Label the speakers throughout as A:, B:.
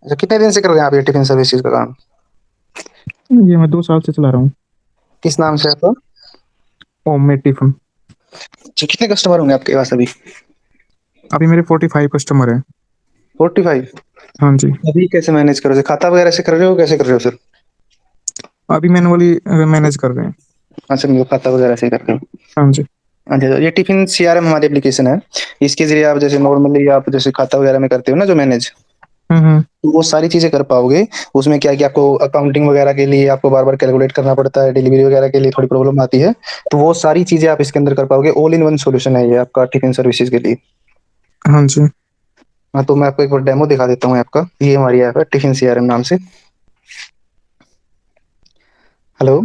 A: अच्छा, कितने दिन से कर रहे हैं आप ये टिफिन सर्विसेज का काम?
B: ये मैं 2 साल से चला रहा हूँ।
A: किस नाम से आपका?
B: Homemade tiffin.
A: अच्छा, कितने कस्टमर होंगे आपके पास अभी?
B: अभी मेरे 45 कस्टमर हैं।
A: 45?
B: हाँ जी।
A: अभी कैसे मैनेज कर रहे हो? खाता वगैरह से कर रहे हो, कैसे कर रहे हो सर?
B: अभी मैनुअली मैनेज कर रहे हैं।
A: अच्छा, मतलब खाता वगैरह से कर रहे हो।
B: हाँ जी।
A: अच्छा, तो ये टिफिन सीआरएम हमारी एप्लीकेशन है। इसके जरिए आप जैसे नॉर्मली आप जैसे खाता वगैरह में करते हो ना जो मैनेज,
B: हम्म।
A: तो वो सारी चीजें कर पाओगे। उसमें क्या है कि आपको अकाउंटिंग वगैरह के लिए आपको बार बार कैलकुलेट करना पड़ता है, डिलीवरी वगैरह के लिए थोड़ी प्रॉब्लम आती है। तो वो सारी चीजें आप इसके अंदर कर पाओगे। ऑल इन वन सोल्यूशन है ये आपका टिफिन सर्विसेज के लिए।
B: हाँ जी।
A: हाँ, तो मैं आपको एक बार डेमो दिखा देता हूँ आपका। ये हमारी ऐप है टिफिन सीआरएम नाम से। हेलो।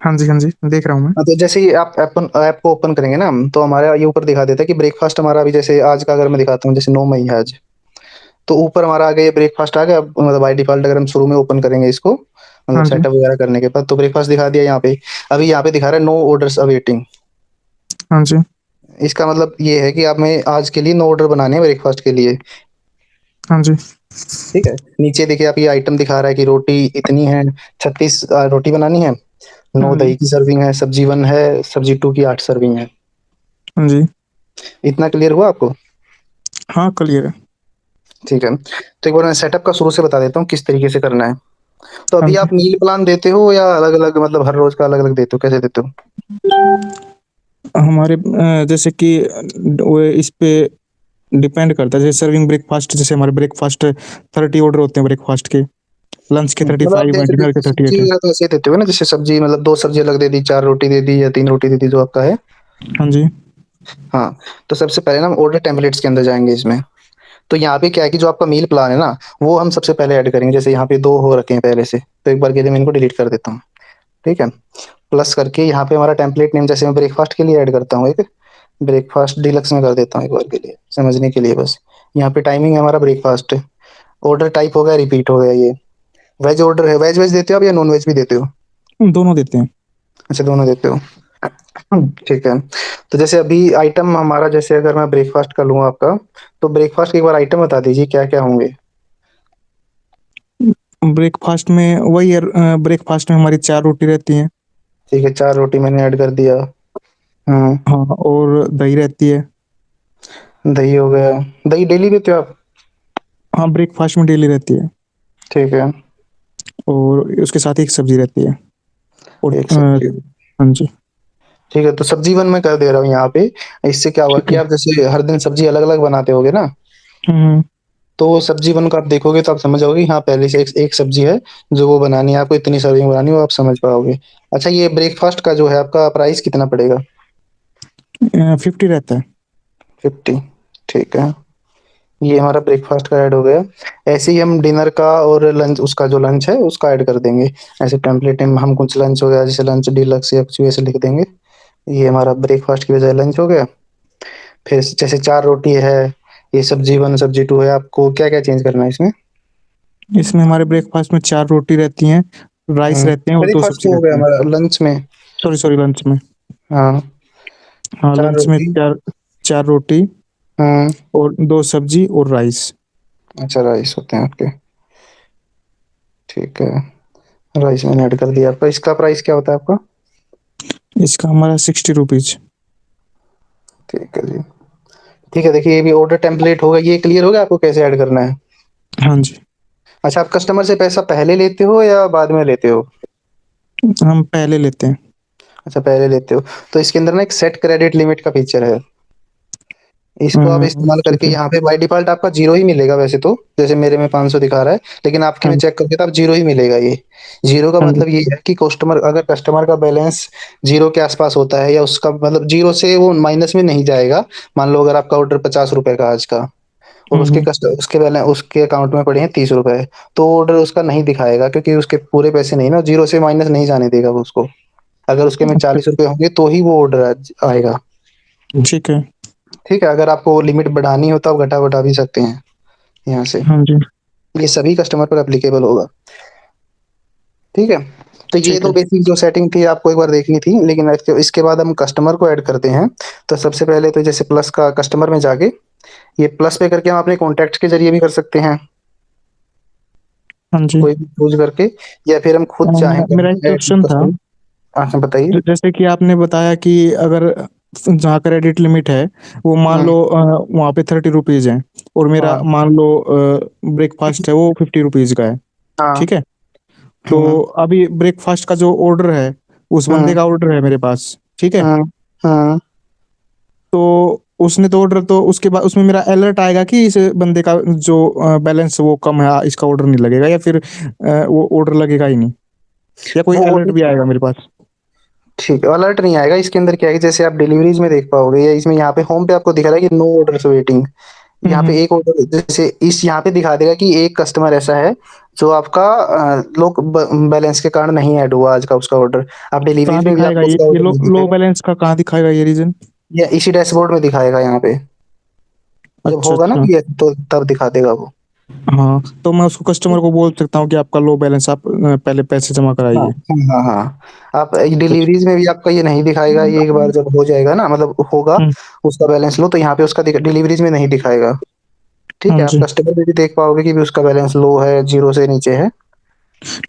B: हाँ जी। हाँ जी, देख रहा हूँ मैं।
A: हाँ, तो जैसे ही आप ऐप को ओपन करेंगे ना, तो हमारा ये ऊपर दिखा देता है कि ब्रेकफास्ट हमारा अभी जैसे आज का अगर मैं दिखाता हूँ, जैसे 9 मई है आज, तो ऊपर हमारा आ गया ये ब्रेकफास्ट आ गया। अब मतलब बाय डिफॉल्ट अगर हम शुरू में ओपन करेंगे इसको, मतलब
B: हाँ जी।
A: सेटअप वगैरह करने के बाद, तो ब्रेकफास्ट दिखा दिया यहाँ पे। अभी यहाँ पे दिखा रहा है नो ऑर्डर्स अवेटिंग।
B: हाँ जी।
A: इसका मतलब ये है कि आप में आज के लिए नो ऑर्डर बनाने हैं ब्रेकफास्ट के लिए।
B: हाँ जी।
A: ठीक है। नीचे देखिए आप, ये आइटम दिखा रहा है कि रोटी इतनी है, 36 रोटी बनानी है,
B: हाँ
A: 9
B: जी।
A: दही की सर्विंग है, सब्जी 1 है, सब्जी 2 की 8 सर्विंग है।
B: हाँ जी।
A: इतना क्लियर हुआ आपको?
B: हाँ, क्लियर है।
A: ठीक है, तो एक बार मैं सेटअप का शुरू से बता देता हूँ किस तरीके से करना है। तो
B: हाँ
A: अभी
B: जी।
A: आप मील प्लान देते हो या अलग अलग, मतलब हर रोज का अलग अलग देते हो, कैसे देते हो?
B: हमारे जैसे कि वो इस पे डिपेंड करता है। जैसे सर्विंग ब्रेकफास्ट, जैसे हमारे ब्रेकफास्ट 30 ऑर्डर होते हैं ब्रेकफास्ट के, लंच के थर्टी
A: मतलब आप
B: फाइव है,
A: जैसे
B: डिनर
A: देते
B: के
A: हो,
B: थर्टी
A: सब्जी
B: एट है।
A: वगैरह तो ऐसे ही देते हो ना, जैसे सब्जी मतलब 2 सब्जी अलग दे दी, 4 रोटी दे दी या 3 रोटी दे दी, जो आपका है।
B: हाँ जी।
A: हाँ, तो सबसे पहले ना हम ऑर्डर टेम्पलेट्स के अंदर जाएंगे इसमें। तो यहाँ पे क्या है कि जो आपका मील प्लान है ना, वो हम सबसे पहले ऐड करेंगे। जैसे यहाँ पे 2 हो रखे हैं पहले से, तो एक बार के लिए मैं इनको डिलीट कर देता हूँ। ठीक है। प्लस करके यहाँ पे हमारा टेम्पलेट नेम जैसे मैं ब्रेकफास्ट के लिए ऐड करता हूँ, एक ब्रेकफास्ट डिलक्स में कर देता हूँ एक बार के लिए समझने के लिए बस। यहाँ पे टाइमिंग है हमारा ब्रेकफास्ट। ऑर्डर टाइप हो गया, रिपीट हो गया ये। वेज ऑर्डर है, वेज वेज देते हो आप या नॉन वेज भी देते हो?
B: दोनों देते हैं।
A: अच्छा, दोनों देते हो। ठीक है। तो जैसे अभी आइटम हमारा, जैसे अगर मैं ब्रेकफास्ट का लूँ आपका, तो ब्रेकफास्ट के एक बार आइटम बता दीजिए क्या क्या होंगे।
B: ब्रेकफास्ट में वही है, ब्रेकफास्ट में हमारी 4 रोटी रहती हैं।
A: ठीक है, 4 रोटी मैंने ऐड कर दिया। हाँ।
B: हाँ, और दही रहती है।
A: दही हो गया। दही डेली देते हो आप?
B: हाँ, ब्रेकफास्ट में डेली रहती है।
A: ठीक है।
B: और उसके साथ एक सब्जी रहती है। और
A: एक सब्जी।
B: हाँ जी।
A: ठीक है, तो सब्जी 1 मैं कर दे रहा हूँ यहाँ पे। इससे क्या हुआ
B: ठीक
A: कि
B: है।
A: आप जैसे हर दिन सब्जी अलग अलग बनाते होगे ना,
B: हम्म।
A: तो सब्जी 1 को आप देखोगे तो आप समझ जाओगे कि हाँ पहले से एक सब्जी है जो वो बनानी है, आपको इतनी सर्विंग बनानी है, वो आप समझ पाओगे। अच्छा, ये ब्रेकफास्ट का जो है आपका प्राइस कितना पड़ेगा?
B: 50 रहता है।
A: 50। ठीक है, ये हमारा ब्रेकफास्ट का ऐड हो गया। ऐसे ही हम डिनर का और लंच, उसका जो लंच है उसका ऐड कर देंगे। ऐसे टेम्पलेट में हम कुछ लंच हो गया, जैसे लंच डीलक्स या कुछ भी ऐसे लिख देंगे। ये हमारा ब्रेकफास्ट की बजाय लंच हो गया। फिर जैसे 4 रोटी है, ये सब्जी 1 सब्जी 2 है, आपको क्या क्या चेंज करना है इसमें?
B: इसमें हमारे ब्रेकफास्ट में 4 रोटी रहती हैं, राइस रहते हैं और दो
A: ब्रेकफास्ट
B: सब्जी
A: तो हो गया
B: रहती हैं।
A: हमारा, लंच में।
B: सॉरी सॉरी, लंच में।
A: हाँ।
B: हाँ,
A: 4
B: लंच में
A: रोटी।
B: 4 4 रोटी
A: हम्म।
B: और 2 सब्जी और राइस।
A: अच्छा, राइस होते हैं आपके। ठीक है, राइस मैंने ऐड कर दिया आपका। इसका प्राइस क्या होता है आपका?
B: इसका हमारा 60 रुपीज।
A: ठीक है जी। ठीक है, देखिए ये भी ऑर्डर टेम्पलेट होगा, ये क्लियर होगा आपको कैसे ऐड करना है?
B: हाँ जी।
A: अच्छा, आप कस्टमर से पैसा पहले लेते हो या बाद में लेते हो?
B: हम पहले लेते हैं।
A: अच्छा, पहले लेते हो। तो इसके अंदर ना एक सेट क्रेडिट लिमिट का फीचर है। इसको आप इस्तेमाल करके
B: ठीक है।
A: यहाँ पे बाय डिफॉल्ट आपका जीरो ही मिलेगा वैसे तो, जैसे मेरे में 500 दिखा रहा है, लेकिन आपके में
B: हाँ।
A: चेक करके तो आप जीरो ही मिलेगा ये। जीरो का
B: हाँ जी।
A: मतलब ये है कि कस्टमर, अगर कस्टमर का बैलेंस जीरो के आसपास होता है, या उसका मतलब जीरो से वो माइनस में नहीं जाएगा। मान लो अगर आपका ऑर्डर 50 रुपए का आज का, और उसके
B: हम्म।
A: उसके बैलेंस उसके अकाउंट में पड़े हैं 30 रुपए, तो ऑर्डर उसका नहीं दिखाएगा, क्योंकि उसके पूरे पैसे नहीं ना, जीरो से माइनस नहीं जाने देगा वो उसको। अगर उसके में
B: अच्छा।
A: 40 रुपए होंगे तो ही वो ऑर्डर आएगा।
B: ठीक है।
A: ठीक है, अगर आपको लिमिट बढ़ानी हो तो आप घटा बढ़ा भी सकते हैं यहाँ से।
B: हाँ जी।
A: ये सभी कस्टमर पर एप्लीकेबल होगा। ठीक है। तो ये
B: ठीक
A: तो
B: है।
A: बेसिक जो सेटिंग थी आपको एक बार देखनी थी, लेकिन इसके बाद हम कस्टमर को ऐड करते हैं। तो सबसे पहले तो जैसे प्लस का कस्टमर में जाके, ये प्लस पे करके हम अपने कॉन्टैक्ट के जरिए भी कर सकते हैं।
B: हाँ जी।
A: कोई भी चूज़ करके, या फिर हम खुद चाहें तो
B: मेरा एक
A: हम ऐड
B: क्वेश्चन
A: कर
B: था,
A: सकते हैं। हाँ, बताइए?
B: जैसे कि आपने बताया कि अगर जहाँ क्रेडिट लिमिट है, वो मान
A: हुँ,
B: लो वहाँ पे 30 रुपीज़ है और मेरा
A: हाँ,
B: मान लो ब्रेकफ़ास्ट है वो 50 रुपीज़ का है,
A: हाँ,
B: ठीक है? तो
A: हुँ,
B: अभी ब्रेकफ़ास्ट का जो ऑर्डर है, उस बंदे
A: हुँ,
B: का ऑर्डर है मेरे पास, ठीक है?
A: हुँ, हुँ।
B: तो उसने तो ऑर्डर तो उसके बाद उसमें मेरा अलर्ट आएगा कि इस बंदे का जो बैलेंस वो कम है, इसका ऑर्डर नहीं लगेगा या फिर वो ऑर्डर लगेगा ही नहीं? या कोई
A: वो
B: अलर्ट भी
A: ऑर्डर
B: आएगा मेरे पास?
A: ठीक है, अलर्ट नहीं आएगा। इसके अंदर क्या है कि जैसे आप डिलीवरीज़ में देख पाओगे, या इसमें यहाँ पे होम पे आपको दिख रहा है कि नो ऑर्डर्स वेटिंग।
B: हुँ,
A: यहाँ पे
B: हुँ।
A: एक ऑर्डर जैसे इस यहाँ पे दिखा देगा कि एक कस्टमर ऐसा है जो आपका लो बैलेंस के कारण नहीं ऐड हुआ आज का उसका ऑर्डर। आप
B: कहाँ
A: डिलीवरीज में भी
B: दिखाएगा
A: आपको
B: ये?
A: उसका
B: ये
A: ऑर्डर
B: लो
A: नहीं
B: लो
A: दिखेगा,
B: बैलेंस का कहाँ दिखाएगा ये रीज़न?
A: या इसी डैशबोर्ड में दिखाएगा यहाँ पे। जब
B: अच्छा,
A: होगा ना
B: अच्छा।
A: ये तो तब दिखा देगा वो।
B: हाँ, तो मैं उसको कस्टमर को बोल सकता हूँ कि आपका लो बैलेंस आप पहले पैसे जमा
A: हाँ,
B: कराइए।
A: हाँ, हाँ, हाँ। आप
B: अच्छा,
A: डिलीवरीज में भी आपका ये नहीं दिखाएगा, ये एक बार जब हो जाएगा ना, मतलब होगा
B: हुँ,
A: उसका बैलेंस लो, तो यहाँ पे उसका डिलीवरीज में नहीं दिखाएगा। ठीक
B: हाँ
A: है, आप
B: जी।
A: कस्टमर पे भी देख पाओगे कि भी उसका बैलेंस लो है, जीरो से नीचे है।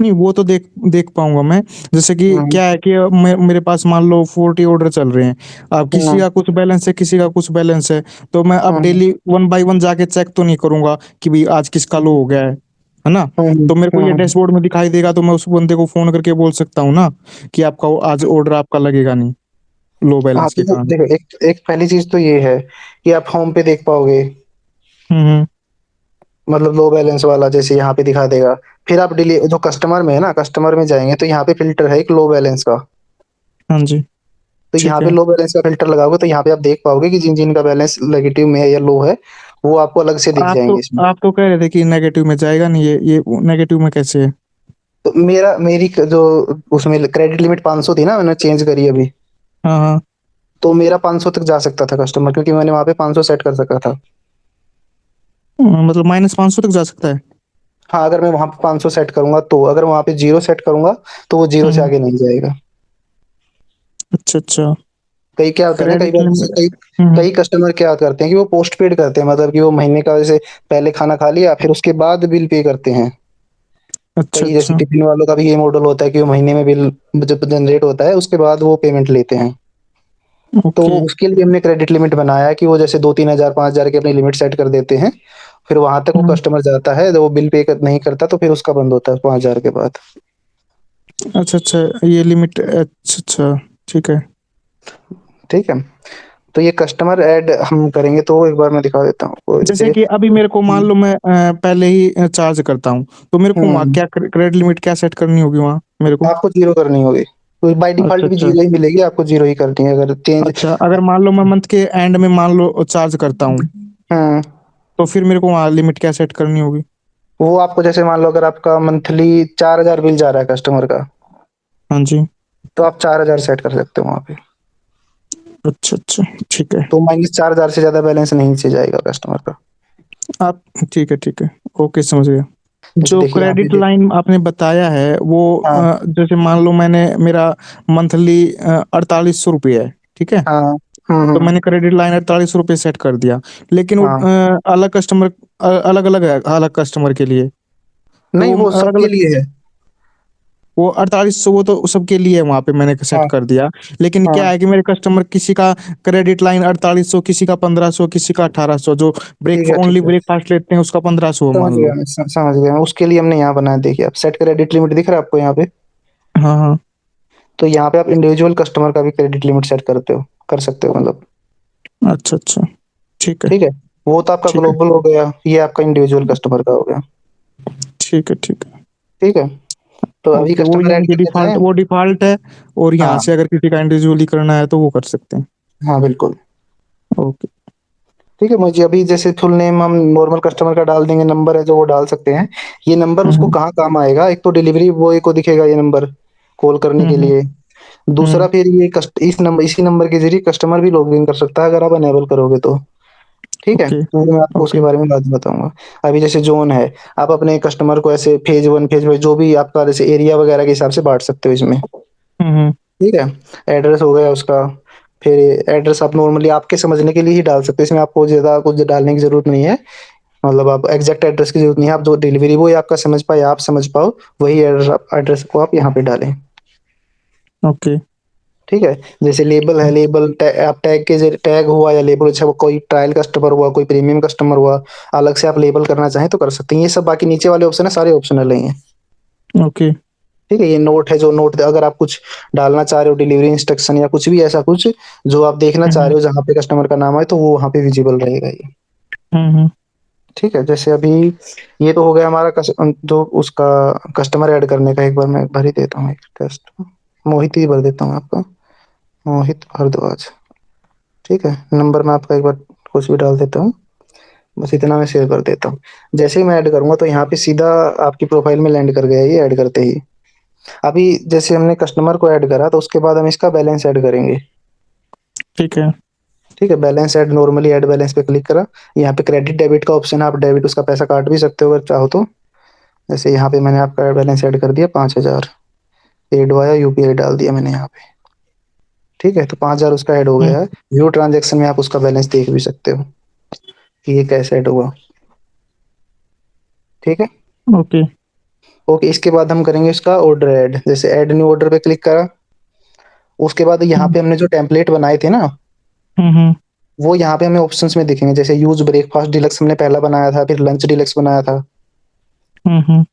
B: नहीं, वो तो देख देख पाऊँगा मैं। जैसे कि
A: हम्म,
B: क्या है कि मेरे पास मान लो 40 ऑर्डर चल रहे हैं। अब किसी
A: हम्म,
B: का कुछ बैलेंस है, किसी का कुछ बैलेंस है। तो मैं अब
A: हम्म,
B: डेली 1 बाय 1 जाके चेक तो नहीं करूँगा कि भई आज किसका लो हो गया है ना?
A: हम्म,
B: तो मेरे को ये
A: हम्म।
B: डैशबोर्ड में दिखाई देगा तो मैं उस बंदे को फ़ोन करके बोल सकता हूँ ना कि आपका वो आज ऑर्डर आपका लगेगा नहीं, लो
A: हाँ,
B: बैलेंस
A: तो
B: के कारण।
A: देखो, एक एक पहली चीज़ तो ये है कि आप होम पे देख पाओगे,
B: हुँ, हुँ।
A: मतलब लो बैलेंस वाला जैसे यहाँ पे दिखा देगा। फिर आप डिली जो कस्टमर में है ना, कस्टमर में जाएँगे तो यहाँ पे फ़िल्टर है एक लो बैलेंस का।
B: हाँ जी,
A: तो यहाँ
B: ठीक
A: पे
B: है।
A: लो बैलेंस का फ़िल्टर लगाओगे तो यहाँ पे आप देख पाओगे कि जिन-जिन का बैलेंस नेगेटिव में है या लो है, वो आपको अलग से दिख जाएँगे इसमें।
B: आप तो कह रहे थे कि नेगेटिव में जाएगा नहीं ये नेगेटिव में कैसे है?
A: तो मेरी जो उसमें क्रेडिट लिमिट 500 थी ना, मैंने चेंज करी अभी।
B: हाँ, हाँ।
A: तो मेरा 500 तक जा सकता था कस्टमर, क्योंकि मैंने वहाँ पे 500 सेट कर रखा था।
B: मतलब -500 तक जा सकता है?
A: हाँ, अगर मैं वहाँ पे 500 सेट करूँगा तो, अगर वहाँ पे 0 सेट करूँगा, तो वो 0
B: हुँ,
A: से
B: हुँ।
A: आगे नहीं जाएगा।
B: अच्छा, अच्छा।
A: कई क्या होता है ना, कई
B: क्रेडिट
A: बार जैसे
B: लिमिट
A: कई
B: हुँ, हुँ।
A: कई कस्टमर क्या करते हैं कि वो पोस्टपेड करते हैं, मतलब कि वो महीने का जैसे पहले खाना खा लिया, फिर उसके बाद बिल पे करते हैं।
B: अच्छा,
A: कई जैसे
B: अच्छा।
A: टिफ़िन वालों का भी ये मॉडल होता है कि वो महीने में बिल जब जनरेट होता है, उसके बाद वो पेमेंट लेते हैं। तो
B: ओके।
A: उसके लिए हमने क्रेडिट लिमिट बनाया है कि वो जैसे 2-3 हज़ार, 5,000 की अपनी लिमिट सेट कर देते हैं। फिर वहाँ तक वो
B: हुँ।
A: कस्टमर जाता है, तो वो बिल पे कर नहीं करता, तो फिर उसका बंद होता है 5,000 के बाद।
B: अच्छा, अच्छा ये लिमिट अच्छा, अच्छा, ठीक है।
A: ठीक है? तो ये कस्टमर ऐड हम करेंगे तो एक बार मैं दिखा देता हूँ आपको
B: जैसे
A: जैसे।
B: कि अभी मेरे को मान
A: हुँ,
B: लो मैं पहले ही चार्ज करता हूँ, तो मेरे को वहाँ
A: हुँ,
B: क्या क्रेडिट लिमिट क्या सेट करनी होगी वहाँ मेरे को?
A: आपको 0 करनी होगी। तो बाय
B: अच्छा,
A: डिफ़ॉल्ट भी
B: अच्छा।
A: 0 ही मिलेगी, आपको 0 ही करनी है अगर चेंज।
B: अच्छा, अगर मान लो मैं मंथ के एंड में मान लो चार्ज करता हूँ,
A: हुँ,
B: तो फिर मेरे को वहाँ लिमिट क्या सेट करनी होगी?
A: वो आपको जैसे मान लो अगर आपका मंथली 4,000 बिल जा रहा है कस्टमर का,
B: हाँ जी।
A: तो आप 4,000 सेट कर सकते हो वहाँ पे।
B: अच्छा, अच्छा, ठीक है।
A: तो माइनस 4,000 से ज़्यादा बैलेंस नहीं से जाएगा कस्टमर का।
B: आप ठीक है, ठीक है। ओके समझ गया।
A: जैसे
B: जो
A: देखिए यहाँ पे
B: क्रेडिट लाइन आपने बताया है वो
A: हाँ,
B: जैसे मान लो मैंने मेरा मंथली 4800 रुपए है, ठीक है?
A: हाँ। हुँ,
B: तो
A: हुँ।
B: मैंने क्रेडिट लाइन 4800 रुपए सेट कर दिया। लेकिन वो
A: हाँ।
B: अलग कस्टमर अलग-अलग है अलग कस्टमर के लिए। तो
A: नहीं,
B: वो
A: वो सबके
B: अलग-अलग
A: लिए है।
B: वो 4800 वो तो सबके लिए है वहाँ पे मैंने सेट
A: हाँ,
B: कर दिया। लेकिन क्या
A: हाँ।
B: है कि मेरे कस्टमर किसी का क्रेडिट लाइन 4800 किसी का 1500 किसी का 1800 जो
A: ठीक है,
B: ओनली
A: ठीक है।
B: ब्रेकफास्ट लेते हैं उसका 1500
A: समझ
B: मान
A: गया
B: लो।
A: मैं, समझ गया मैं। उसके लिए हमने यहाँ बनाया, देखिए आप सेट क्रेडिट लिमिट दिख रहा है आपको यहाँ पे?
B: हाँ, हाँ।
A: तो यहाँ पे आप इंडिविजुअल कस्टमर का भी क्रेडिट लिमिट सेट कर सकते हो मतलब।
B: अच्छा, अच्छा। ठीक है,
A: ठीक है? वो तो आपका
B: ठीक है।
A: ग्लोबल हो गया, ये आपका इंडिविजुअल कस्टमर का हो गया।
B: ठीक है, ठीक है।
A: ठीक है? तो अभी
B: ओके, वो
A: कस्टमर
B: यानी
A: ऐड
B: कि
A: करना चाहें?
B: डिफ़ॉल्ट है और यहाँ
A: हाँ,
B: से अगर किसी का इंडिविजुअली करना है तो वो कर सकते हैं।
A: हाँ, बिल्कुल।
B: ओके।
A: ठीक है, मुझे अभी जैसे फुल नेम हम नॉर्मल कस्टमर का डाल देंगे, नंबर है जो वो डाल सकते हैं। ये नंबर
B: हुँ,
A: उसको
B: हुँ।
A: कहाँ काम आएगा, एक तो डिलीवरी बॉय को दिखेगा ये नंबर कॉल करने
B: हुँ,
A: के
B: हुँ।
A: लिए। दूसरा
B: हुँ।
A: फिर ये इसी नंबर के ज़रिए कस्टमर भी लॉगिन कर सकता है अगर आप इनेबल करोगे तो। ठीक है?
B: ओके,
A: वो मैं आपको उसके
B: ओके।
A: बारे में बाद में बताऊँगा। अभी जैसे ज़ोन है, आप अपने कस्टमर को ऐसे फेज़ 1, फेज़ वाइज़ जो भी आपका जैसे एरिया वगैरह के हिसाब से बाँट सकते हो इसमें।
B: हुँ, हुँ।
A: ठीक है? एड्रेस हो गया उसका, फिर एड्रेस आप नॉर्मली आपके समझने के लिए ही डाल सकते हो, इसमें आपको ज़्यादा कुछ डालने की ज़रूरत नहीं है। मतलब आप एग्जैक्ट एड्रेस की जरूरत नहीं है, आप जो डिलीवरी बॉय आपका समझ पाए, आप समझ पाओ, वही एड्रेस को आप यहाँ पे डालें।
B: ओके।
A: ठीक है, जैसे लेबल है, लेबल आप टैग के जरिए, टैग हुआ या लेबल, अच्छा वो कोई ट्रायल कस्टमर हुआ, कोई प्रीमियम कस्टमर हुआ, अलग से आप लेबल करना चाहें तो कर सकते हैं। ये सब बाकी नीचे वाले ऑप्शन है, सारे ऑप्शनल ही हैं।
B: ओके।
A: ठीक है, ये नोट है, जो नोट अगर आप कुछ डालना चाह रहे हो, डिलीवरी इंस्ट्रक्शन या कुछ भी ऐसा कुछ जो आप देखना चाह
B: हम्म।
A: रहे हो जहाँ पे कस्टमर का नाम है, तो वो वहाँ पे विजिबल रहेगा ये।
B: हम्म।
A: ठीक है, जैसे अभी ये तो हो गया हमारा जो उसका कस्टमर ऐड करने का। एक बार मैं भर ही देता हूँ एक टेस्ट, मोहित ही भर देता हूँ आपका, मोहित भारद्वाज। ठीक है, नंबर मैं आपका एक बार कुछ भी डाल देता हूँ, बस इतना मैं शेयर कर देता हूँ। जैसे ही मैं ऐड करूंगा तो यहाँ पे सीधा आपकी प्रोफाइल में लैंड कर गया ये ऐड करते ही। अभी जैसे हमने कस्टमर को ऐड करा तो उसके बाद हम इसका बैलेंस ऐड करेंगे।
B: ठीक है।
A: ठीक है, balance add, normally add balance पे क्लिक करा। यहाँ पे क्रेडिट डेबिट का ऑप्शन है, आप डेबिट उसका पैसा काट भी सकते हो अगर चाहो तो। जैसे यहाँ पे मैंने आपका बैलेंस ऐड कर दिया 5,000, पेड वाया यूपीआई डाल दिया मैंने यहाँ पे। ठीक है, तो 5,000 उसका ऐड हो
B: हम्म।
A: गया है। व्यू ट्रांजेक्शन में आप उसका बैलेंस देख भी सकते हो कि ये कैसे ऐड हुआ। ठीक है,
B: ओके।
A: ओके, इसके बाद हम करेंगे इसका ऑर्डर ऐड। जैसे ऐड न्यू ऑर्डर पे क्लिक करा, उसके बाद यहाँ
B: हम्म।
A: पे हमने जो टेम्पलेट बनाए थे ना,
B: हम्म।
A: वो यहाँ पे हमें ऑप्शंस में दिखेंगे। जैसे यूज ब्रेकफास्ट डिलक्स हमने पहला बनाया था, फिर लंच डिलक्स बनाया था।
B: हम्म।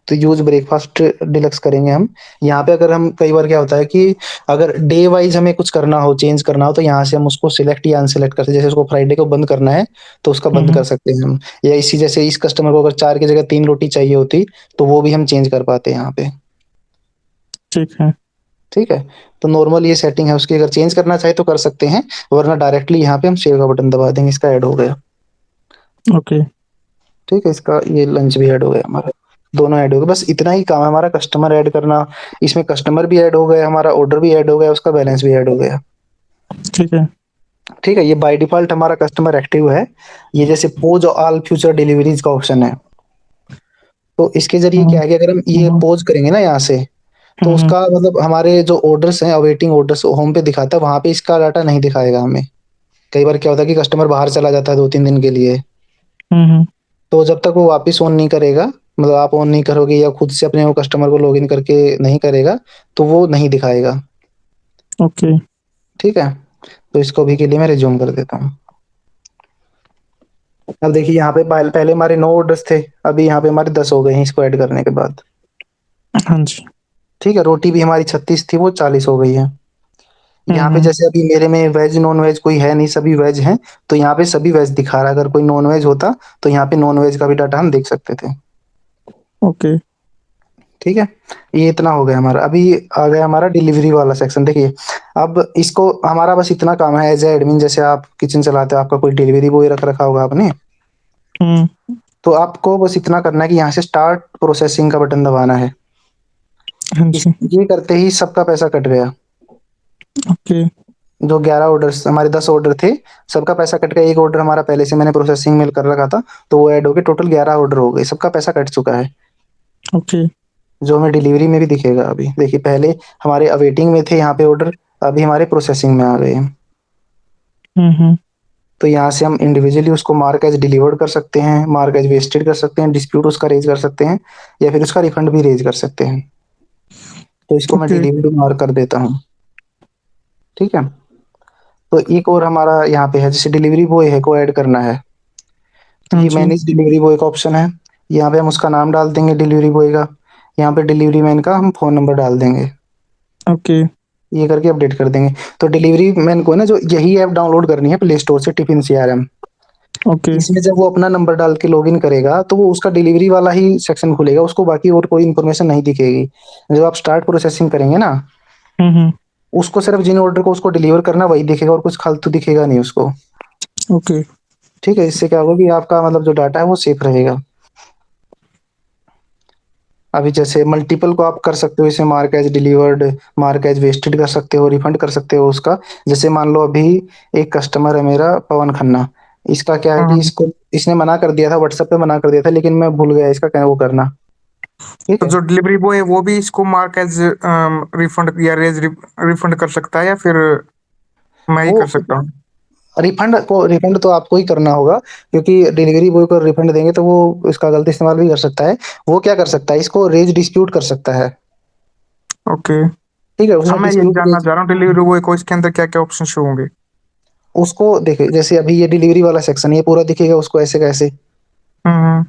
A: तो यूज ब्रेकफास्ट डिलक्स करेंगे हम। यहाँ पे अगर हम, कई बार क्या होता है कि अगर डे वाइज हमें कुछ करना हो, चेंज करना हो, तो यहाँ से हम उसको सिलेक्ट या अनसिलेक्ट करते हैं। जैसे उसको फ्राइडे को बंद करना है तो उसका बंद कर
B: हम्म।
A: सकते हैं हम। या इसी जैसे इस कस्टमर को अगर 4 की जगह 3 रोटी चाहिए होती तो वो भी हम चेंज कर पाते हैं यहाँ पे।
B: ठीक है।
A: ठीक है, तो नॉर्मल ये सेटिंग है उसकी, अगर चेंज करना चाहे तो कर सकते हैं, वरना डायरेक्टली यहाँ पे हम सेव का बटन दबा देंगे, इसका ऐड हो गया।
B: ओके।
A: ठीक है, इसका ये लंच भी ऐड हो गया हमारा, दोनों ऐड हो गए। बस इतना ही काम है हमारा, कस्टमर ऐड करना। इसमें कस्टमर भी ऐड हो गया, हमारा ऑर्डर भी ऐड हो गया, उसका बैलेंस भी ऐड हो गया।
B: ठीक है।
A: ठीक है, ये बाय डिफॉल्ट हमारा कस्टमर एक्टिव है। ये जैसे पोज ऑल फ्यूचर डिलीवरीज का ऑप्शन है, तो इसके जरिए
B: हम्म।
A: क्या है कि अगर हम ये
B: हम्म।
A: पोज करेंगे ना यहाँ से, तो
B: हम्म।
A: उसका मतलब हमारे जो ऑर्डर्स हैं, अवेटिंग ऑर्डर्स होम पे दिखाता है, वहां पे इसका डाटा नहीं दिखाएगा हमें। कई बार क्या होता है कि कस्टमर बाहर चला जाता है 2-3 दिन के लिए,
B: हम्म।
A: तो जब तक वो वापस ऑन नहीं करेगा, मतलब आप ऑन नहीं करोगे या खुद से अपने वो कस्टमर को लॉगिन करके नहीं करेगा, तो वो नहीं दिखाएगा।
B: ओके।
A: ठीक है, तो इसको भी के लिए मैं रिज्यूम कर देता हूँ। अब देखिए यहाँ पे पहले हमारे 9 ऑर्डर्स थे, अभी यहाँ पे हमारे 10 हो गए हैं इसको ऐड करने के बाद।
B: हाँ जी।
A: ठीक है, रोटी भी हमारी 36 थी, वो 40 हो गई है। यहाँ पे
B: हम्म।
A: जैसे अभी मेरे में वेज नॉन वेज कोई है नहीं, सभी वेज हैं, तो यहाँ पे सभी वेज दिखा रहा है। अगर कोई नॉन वेज होता तो यहाँ पे नॉन वेज का भी डाटा हम देख सकते थे।
B: ओके।
A: ठीक है, ये इतना हो गया हमारा। अभी आ गया हमारा डिलीवरी वाला सेक्शन। देखिए, अब इसको हमारा बस इतना काम है एज ए एडमिन, जैसे आप किचन चलाते हो, आपका कोई डिलीवरी बॉय रख रखा होगा आपने,
B: हम्म।
A: तो आपको बस इतना करना है कि यहाँ से स्टार्ट प्रोसेसिंग का बटन दबाना है।
B: हाँ
A: इस
B: जी।
A: ये करते ही सबका पैसा कट गया।
B: ओके।
A: जो 11 ऑर्डर्स हमारे 10 ऑर्डर थे, सबका पैसा कट गया। एक ऑर्डर हमारा पहले से मैंने प्रोसेसिंग में कर रखा था, तो वो ऐड हो गए, टोटल 11 ऑर्डर हो गए, सबका पैसा कट चुका है।
B: ओके।
A: जो हमें डिलीवरी में भी दिखेगा। अभी देखिए, पहले हमारे अवेटिंग में थे यहाँ पे ऑर्डर, अभी हमारे प्रोसेसिंग में आ गए हैं।
B: हम्म।
A: तो यहाँ से हम इंडिविजुअली उसको मार्क एज डिलीवर्ड कर सकते हैं, मार्क एज वेस्टेड कर सकते हैं, डिस्प्यूट उसका रेज कर सकते हैं, या फिर उसका रिफंड भी रेज कर सकते हैं। तो इसको मैं
B: ओके।
A: डिलीवर्ड मार्क कर देता हूँ। ठीक है, तो एक और हमारा यहाँ पे है, जैसे डिलीवरी बॉय है को ऐड करना है, तो
B: हाँ
A: ये
B: जी।
A: मैनेज डिलीवरी बॉय का ऑप्शन है। यहाँ पे हम उसका नाम डाल देंगे डिलीवरी बॉय का, यहाँ पे डिलीवरी मैन का हम फोन नंबर डाल देंगे।
B: ओके।
A: ये करके अपडेट कर देंगे। तो डिलीवरी मैन को ना जो यही ऐप डाउनलोड करनी है प्ले स्टोर से, टिफिन सीआरएम।
B: ओके।
A: इसमें जब वो अपना नंबर डाल के लॉगिन करेगा तो वो उसका डिलीवरी वाला ही सेक्शन खुलेगा, उसको बाकी और कोई इन्फॉर्मेशन नहीं दिखेगी। जब आप स्टार्ट प्रोसेसिंग करेंगे ना,
B: हम्म।
A: उसको सिर्फ जिन ऑर्डर को उसको डिलीवर करना वही दिखेगा, और कुछ फालतू दिखेगा नहीं उसको।
B: ओके।
A: ठीक है, इससे क्या होगा कि आपका मतलब जो डाटा है वो सेफ रहेगा। अभी जैसे मल्टीपल को आप कर सकते हो, इसे mark as delivered, mark as wasted कर सकते हो, रिफंड कर सकते हो उसका। जैसे मान लो अभी एक कस्टमर है मेरा पवन खन्ना, इसका क्या है कि
B: हाँ।
A: इसको इसने मना कर दिया था, व्हाट्सएप पे मना कर दिया था, लेकिन मैं भूल गया इसका क्या वो करना। ठीक
B: तो
A: है,
B: जो डिलीवरी बॉय है वो भी इसको मार्क एज रिफंड या रेज रिफंड कर सकता है, या फिर मैं ही
A: वो
B: कर सकता हूँ?
A: रिफंड तो आपको ही करना होगा, क्योंकि डिलीवरी बॉय को रिफंड देंगे तो वो इसका गलत इस्तेमाल भी कर सकता है। वो क्या कर सकता है, इसको रेज डिस्प्यूट कर सकता है।
B: ओके।
A: ठीक है,
B: हाँ,
A: उसने
B: मैं यही
A: डिस्प्यूट
B: जानना
A: रेज,
B: चाह रहा हूँ डिलीवरी बॉय को इसके अंदर क्या क्या ऑप्शन शो होंगे।
A: उसको देखिए जैसे अभी ये डिलीवरी वाला सेक्शन है, ये पूरा दिखेगा उसको ऐसे कैसे।
B: हम्म।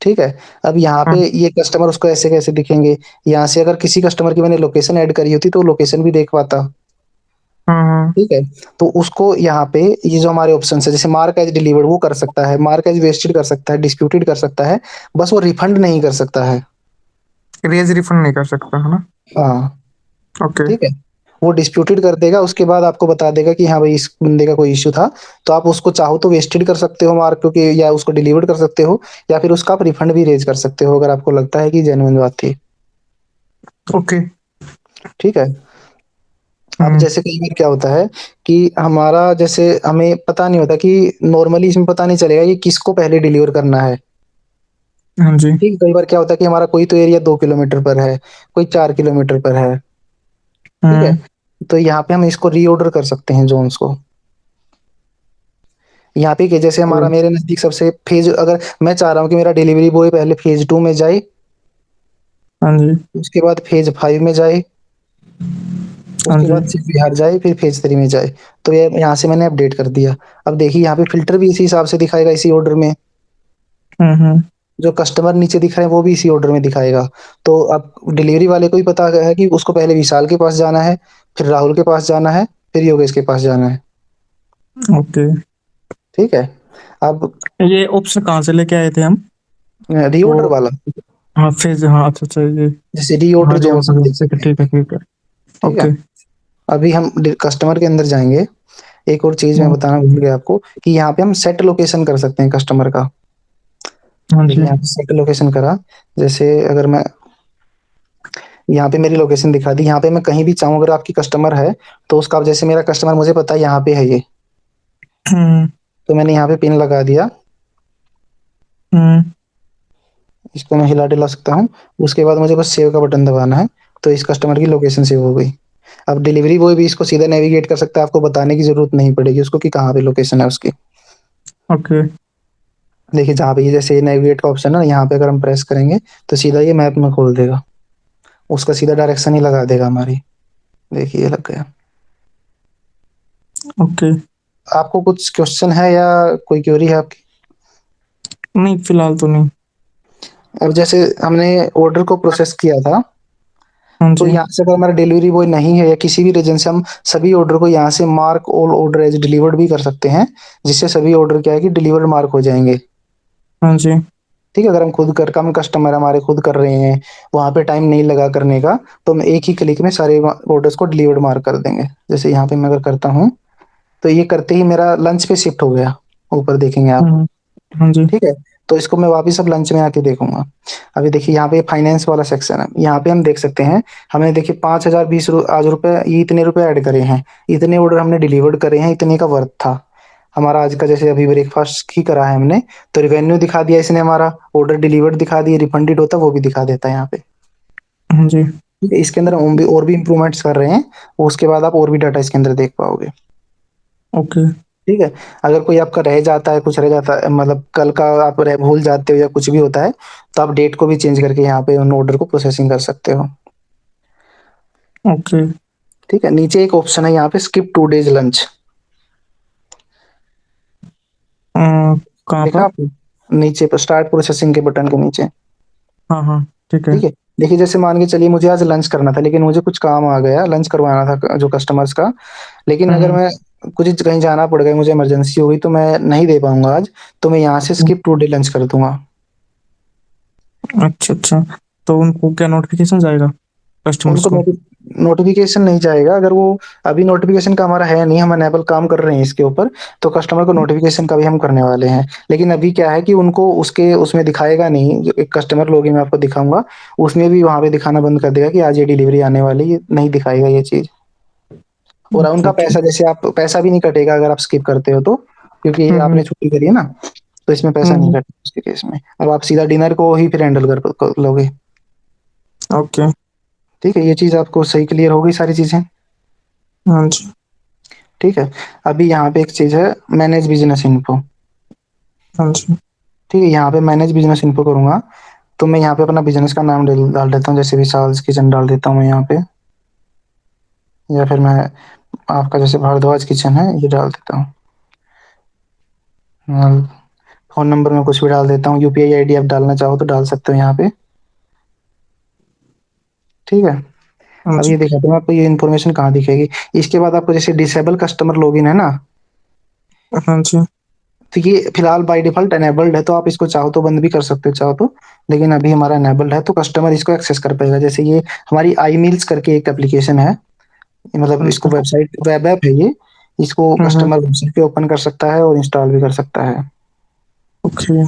A: ठीक है। अब यहाँ पे
B: हम्म।
A: ये कस्टमर उसको ऐसे कैसे दिखेंगे। यहाँ से अगर किसी कस्टमर की मैंने लोकेशन ऐड करी होती तो लोकेशन भी देख पाता।
B: हम्म।
A: ठीक है। तो उसको यहाँ पे ये जो हमारे ऑप्शन है, जैसे मार्क एज डिलीवर्ड वो कर सकता है, मार्क एज वेस्टेड कर सकता है, डिस्प्यूटेड कर सकता है। बस वो रिफंड नहीं कर सकता है।
B: रेज रिफंड नहीं कर सकता है ना।
A: हाँ।
B: ओके।
A: ठीक है। वो डिस्प्यूटेड कर देगा, उसके बाद आपको बता देगा कि हाँ भाई इस बंदे का कोई इश्यू था। तो आप उसको चाहो तो वेस्टेड कर सकते हो मार्क, क्योंकि या उसको डिलीवर्ड कर सकते हो, या फिर उसका आप रिफंड भी रेज कर सकते हो अगर आपको लगता है कि जेन्युइन बात थी।
B: ओके।
A: ठीक है। अब
B: हम्म।
A: जैसे कई बार क्या होता है कि हमारा जैसे हमें पता नहीं होता कि नॉर्मली इसमें पता नहीं चलेगा कि किसको पहले डिलीवर करना है।
B: हाँ जी।
A: ठीक है, कई बार क्या होता है कि हमारा कोई तो एरिया 2 किलोमीटर पर है, कोई 4 किलोमीटर पर है। ठीक है।
B: हम्म।
A: तो यहाँ पे हम इसको रीऑर्डर कर सकते हैं जोन्स को। यहाँ पे कि जैसे हमारा
B: ओके।
A: मेरे नजदीक सबसे फेज, अगर मैं चाह रहा हूँ कि मेरा डिलीवरी बॉय पहले फेज 2 में जाए,
B: हाँ जी।
A: उसके बाद फेज 5 में जाए,
B: हाँ
A: उसके
B: जी।
A: बाद सिर्फ बिहार जाए, फिर फेज 3 में जाए। तो ये यहाँ से मैंने अपडेट कर दिया। अब देखिए यहाँ पे फिल्टर भी इसी हिसाब से दिखाएगा, इसी ऑर्डर में।
B: हम्म।
A: जो कस्टमर नीचे दिख रहे हैं वो भी इसी ऑर्डर में दिखाएगा। तो अब डिलीवरी वाले को ही पता है कि उसको पहले विशाल के पास जाना है, फिर राहुल के पास जाना है, फिर योगेश के पास जाना है।
B: ओके।
A: ठीक है। अब
B: ये ऑप्शन कहाँ से लेके आए थे हम?
A: रीऑर्डर
B: वो,
A: वाला,
B: हाँ फेज, हाँ अच्छा अच्छा ये।
A: जैसे रीऑर्डर
B: हाँ जी
A: जोन
B: ऑर्डर
A: सब
B: जोन,
A: देख
B: ठीक है
A: सकते हैं।
B: ठीक है ठीक है।
A: ठीक है।
B: ओके।
A: अभी हम कस्टमर के अंदर जाएंगे। एक और चीज मैं
B: हम्म।
A: बताना भूल गया आपको, कि यहाँ पे हम सेट लोकेशन कर सकते हैं कस्टमर का।
B: हाँ
A: देखिए
B: जी।
A: यहाँ पे सेट लोकेशन करा। जैसे अगर मैं यहाँ पे मेरी लोकेशन दिखा दी, यहाँ पे मैं कहीं भी चाहूँ अगर आपकी कस्टमर है, तो उसका, अब जैसे मेरा कस्टमर मुझे पता है यहाँ पे है ये,
B: हम्म।
A: तो मैंने यहाँ पे पिन लगा दिया।
B: हम्म।
A: इसको मैं हिला डुला सकता हूँ। उसके बाद मुझे बस सेव का बटन दबाना है, तो इस कस्टमर की लोकेशन सेव हो गई। अब डिलीवरी बॉय भी इसको सीधा नेविगेट कर सकता है, आपको बताने की जरूरत नहीं पड़ेगी उसको कि कहाँ पे लोकेशन है उसकी।
B: ओके।
A: देखिए जहाँ पे ये जैसे नेविगेट का ऑप्शन है ना, यहाँ पे अगर हम प्रेस करेंगे तो सीधा ये मैप में खोल देगा, उसका सीधा डायरेक्शन ही लगा देगा हमारी। देखिए ये लग गया।
B: ओके।
A: आपको कुछ क्वेश्चन है या कोई क्वेरी है आपकी।
B: नहीं फिलहाल तो नहीं।
A: अब जैसे हमने ऑर्डर को प्रोसेस किया था,
B: हाँ
A: तो
B: जी।
A: यहाँ से अगर हमारा डिलीवरी बॉय नहीं है या किसी भी रीजन से, हम सभी ऑर्डर को यहाँ से mark all order as delivered भी कर सकते हैं, जिससे सभी ऑर्डर क्या है कि डिलीवर्ड मार्क हो जाएंगे।
B: हाँ जी।
A: ठीक है। अगर हम खुद कर, कम कस्टमर हमारे खुद कर रहे हैं, वहां पे टाइम नहीं लगा करने का, तो हम एक ही क्लिक में सारे ऑर्डर्स को डिलीवर्ड मार्क कर देंगे। जैसे यहाँ पे मैं अगर करता हूँ, तो ये करते ही मेरा लंच पे शिफ्ट हो गया। ऊपर देखेंगे आप।
B: हम्म। हाँ जी।
A: ठीक है। तो इसको मैं वापस अब लंच में आके देखूंगा। अभी देखिए यहाँ पे फाइनेंस वाला सेक्शन है, यहाँ पे हम देख सकते हैं। हमने देखिए 5,020 आज रुपए, ये इतने रुपए ऐड करे हैं, इतने ऑर्डर हमने डिलीवर्ड करे हैं, इतने का वर्थ था हमारा आज का। जैसे अभी ब्रेकफास्ट ही करा है हमने, तो रिवेन्यू दिखा दिया इसने, हमारा ऑर्डर डिलीवर्ड दिखा दिया, रिफंडेड होता वो भी दिखा देता है यहाँ पे।
B: हाँ जी।
A: ठीक है, इसके अंदर हम भी और भी इंप्रूवमेंट्स कर रहे हैं। उसके बाद आप और भी डाटा इसके अंदर देख पाओगे।
B: ओके।
A: ठीक है। अगर कोई आपका रह जाता है, कुछ रह जाता है, मतलब कल का आप भूल जाते हो या कुछ भी होता है, तो आप डेट को भी चेंज करके यहाँ पे उन ऑर्डर को प्रोसेसिंग कर सकते हो।
B: ओके।
A: ठीक है। नीचे एक ऑप्शन है यहाँ पे स्किप 2 डेज लंच।
B: कहाँ
A: देखा
B: पर?
A: आपने नीचे पर स्टार्ट प्रोसेसिंग के बटन के नीचे।
B: हाँ हाँ। ठीक है।
A: ठीक है। देखिए जैसे मान के चलिए मुझे आज लंच करना था, लेकिन मुझे कुछ काम आ गया, लंच करवाना था जो कस्टमर्स का। लेकिन अगर
B: हम्म।
A: मैं कुछ कहीं जाना पड़ गया, मुझे इमरजेंसी हो गई, तो मैं नहीं दे पाऊंगा आज, तो मैं यहाँ से स्किप 2 डे लंच कर दूंगा।
B: अच्छा अच्छा। तो उनको क्या नोटिफिकेशन जाएगा कस्टमर्स
A: उनको
B: को?
A: नोटिफिकेशन नहीं जाएगा, अगर वो, अभी नोटिफिकेशन का हमारा है नहीं, हम अनेबल काम कर रहे हैं इसके ऊपर। तो कस्टमर को नोटिफिकेशन का भी हम करने वाले हैं। लेकिन अभी क्या है कि उनको उसके उसमें दिखाएगा नहीं, जो एक कस्टमर लॉगिन मैं आपको दिखाऊंगा, उसमें भी वहां पे दिखाना बंद कर देगा कि आज ये डिलीवरी आने वाली है, ये नहीं दिखाएगा ये चीज। और
B: अच्छा
A: उनका
B: अच्छा।
A: पैसा, जैसे आप पैसा भी नहीं कटेगा अगर आप स्किप करते हो तो, क्योंकि ये
B: हम्म।
A: आपने छुट्टी करी है ना, तो इसमें पैसा नहीं
B: हम्म।
A: कटेगा उसके केस में। अब आप सीधा डिनर को ही फिर हैंडल कर लोगे।
B: ओके।
A: ठीक है, ये चीज आपको सही क्लियर हो गई सारी चीजें।
B: हाँ जी।
A: ठीक है। अभी यहाँ पे एक चीज़ है, मैनेज बिज़नेस इन्फो।
B: हाँ जी।
A: ठीक है, यहाँ पे मैनेज बिज़नेस इन्फो करूँगा, तो मैं यहाँ पे अपना बिज़नेस का नाम डाल देता हूँ, जैसे विशाल्स किचन डाल देता हूँ मैं यहाँ पे, या फिर मैं आपका जैसे भारद्वाज किचन है ये डाल देता हूँ। फ़ोन नंबर में कुछ भी डाल देता हूँ, यूपीआई आईडी आप डालना चाहो तो डाल सकते हो यहाँ पे। ठीक है।
B: हाँ
A: अब
B: जी।
A: ये दिखाता हूँ आपको, ये इन्फॉर्मेशन कहाँ दिखेगी। इसके बाद आपको जैसे डिसेबल कस्टमर लॉगिन है ना,
B: हाँ जी।
A: तो ये फिलहाल बाय डिफ़ॉल्ट इनेबल्ड है, तो आप इसको चाहो तो बंद भी कर सकते हो चाहो तो, लेकिन अभी हमारा इनेबल्ड है तो कस्टमर इसको एक्सेस कर पाएगा। जैसे ये हमारी आई मील्स करके एक एप्लीकेशन है, मतलब
B: हाँ
A: इसको
B: जी।
A: वेबसाइट वेब ऐप है ये, इसको
B: हम्म।
A: कस्टमर वेबसाइट पे ओपन कर सकता है और इंस्टॉल भी कर सकता है।
B: ओके।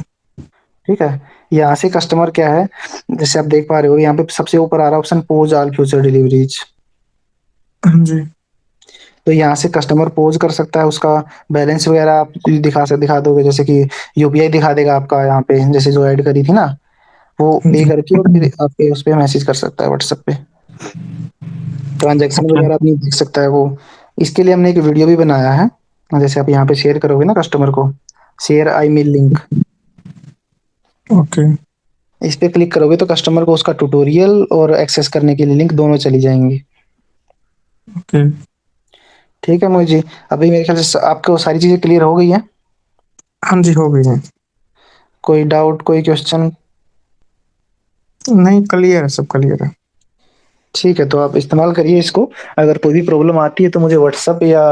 A: ठीक है। यहाँ से कस्टमर क्या है, जैसे आप देख पा रहे हो यहाँ पे सबसे ऊपर आ रहा है option pose all future deliveries.
B: हाँ जी।
A: तो यहाँ से कस्टमर पोज कर सकता है, उसका बैलेंस वगैरह आप दिखा दोगे, जैसे कि यूपीआई दिखा देगा आपका यहाँ पे, जैसे जो ऐड करी थी ना, वो
B: हाँ
A: पे
B: जी।
A: करके और फिर आपके उस पे मैसेज कर सकता है व्हाट्सएप पे, ट्रांजैक्शन
B: ओके।
A: वगैरह अपनी देख सकता है वो। इसके लिए हमने एक वीडियो भी बनाया है, जैसे आप यहाँ पे शेयर करोगे ना कस्टमर को, share email link,
B: okay.
A: इस पे क्लिक करोगे तो कस्टमर को उसका ट्यूटोरियल और एक्सेस करने के लिए लिंक दोनों चली जाएंगी।
B: ओके।
A: ठीक है मुझे, अभी मेरे ख्याल से आपको सारी चीजें क्लियर हो गई है।
B: हाँ जी, हो गई है।
A: कोई डाउट, कोई क्वेश्चन?
B: नहीं, क्लियर है, सब क्लियर है।
A: ठीक है, तो आप इस्तेमाल करिए इसको। अगर कोई भी प्रॉब्लम आती है तो मुझे व्हाट्सएप या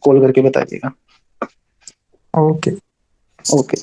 A: कॉल करके बताइएगा।
B: ओके।
A: ओके।